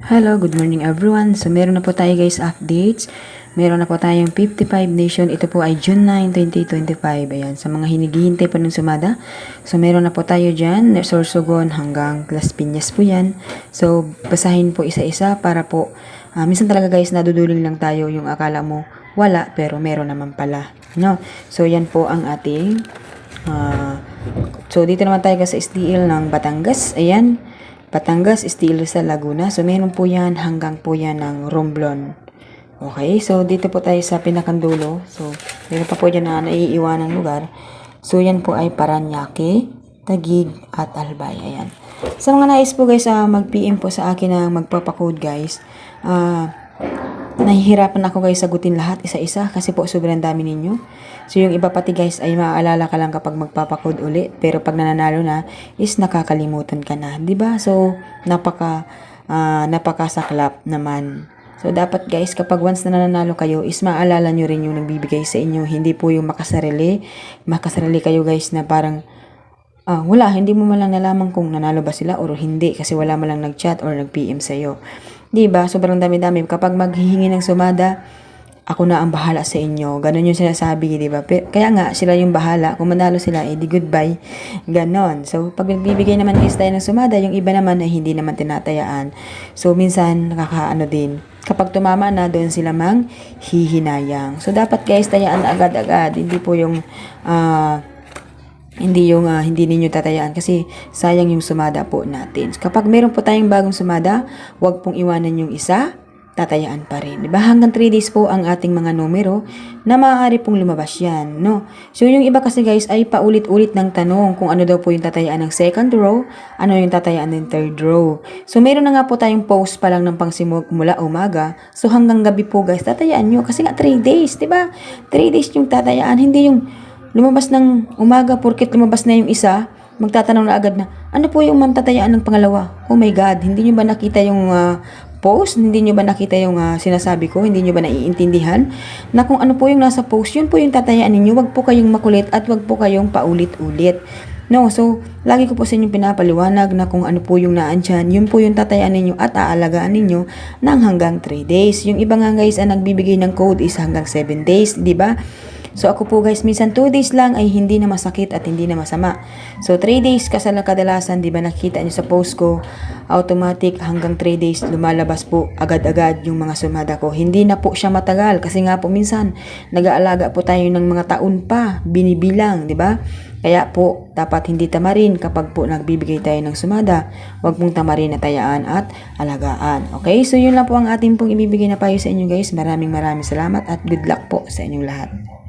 Hello, good morning everyone. So meron na po tayo guys updates. Meron na po tayong 55 Nation. Ito po ay June 9, 2025. Ayan, sa mga hinihintay po ng sumada. So meron na po tayo dyan. Sorsogon hanggang Las Piñas po yan. So basahin po isa-isa para po. Minsan talaga guys naduduling lang tayo yung akala mo wala pero meron naman pala. No? So yan po ang ating so dito naman tayo sa STL ng Batangas. Ayan. Batangas, Estilo sa Laguna. So, meron po yan hanggang po yan ng Romblon. Okay, so dito po tayo sa pinakandulo. So, meron pa po dyan na naiiwanang lugar. So, yan po ay Paranaque, Taguig, at Albay. Ayan. Sa mga nais po guys, mag-PM po sa akin na magpapakode guys. Nahihirapan ako guys sagutin lahat isa-isa kasi po sobrang dami ninyo. So yung iba pati guys ay maaalala ka lang kapag magpapakode ulit, pero pag nananalo na is nakakalimutan ka na, 'di ba? So napakasaklap naman. So dapat guys kapag once na nananalo kayo is maalala nyo rin yung nagbibigay sa inyo, hindi po yung makasarili kayo guys na parang wala, hindi mo man lang nalaman kung nanalo ba sila or hindi kasi wala man lang nag-chat or nag-PM sa'yo. Diba? Sobrang dami-dami. Kapag maghihingi ng sumada, ako na ang bahala sa inyo. Ganon yung sinasabi, diba? Kaya nga, sila yung bahala. Kung manalo sila, di goodbye. Ganon. So, pag nagbibigay naman guys tayo ng sumada, yung iba naman ay hindi naman tinatayaan. So, minsan, nakakaano din. Kapag tumama na, doon sila mang hihinayang. So, dapat guys, tayaan agad-agad. Hindi po yung hindi ninyo tatayaan kasi sayang yung sumada po natin. Kapag meron po tayong bagong sumada, huwag pong iwanan yung isa, tatayaan pa rin. Diba? Hanggang 3 days po ang ating mga numero na maaari pong lumabas yan. No? So yung iba kasi guys ay paulit-ulit ng tanong kung ano daw po yung tatayaan ng second row, ano yung tatayaan ng third row. So meron na nga po tayong post pa lang ng pangsimula umaga. So hanggang gabi po guys, tatayaan nyo kasi nga 3 days. Diba? 3 days yung tatayaan, hindi yung lumabas ng umaga porket lumabas na yung isa, magtatanong na agad na, ano po yung mamtatayaan ng pangalawa? Oh my God, hindi nyo ba nakita yung post? Hindi nyo ba nakita yung sinasabi ko? Hindi nyo ba naiintindihan? Na kung ano po yung nasa post, yun po yung tatayaan ninyo. Wag po kayong makulit at wag po kayong paulit-ulit. No, so, lagi ko po sa inyo pinapaliwanag na kung ano po yung naandyan, yun po yung tatayaan ninyo at aalagaan ninyo ng hanggang 3 days. Yung iba nga guys, ang nagbibigay ng code is hanggang 7 days, di ba? So ako po guys, minsan 2 days lang ay hindi na masakit at hindi na masama. So 3 days kadalasan, di ba nakita nyo sa post ko, automatic hanggang 3 days lumalabas po agad-agad yung mga sumada ko. Hindi na po siya matagal kasi nga po minsan nag-aalaga po tayo ng mga taon pa, binibilang, di ba? Kaya po, dapat hindi tamarin kapag po nagbibigay tayo ng sumada. Huwag pong tamarin na tayaan at alagaan. Okay? So, yun lang po ang ating pong ibibigay na payo sa inyo guys. Maraming salamat at good luck po sa inyong lahat.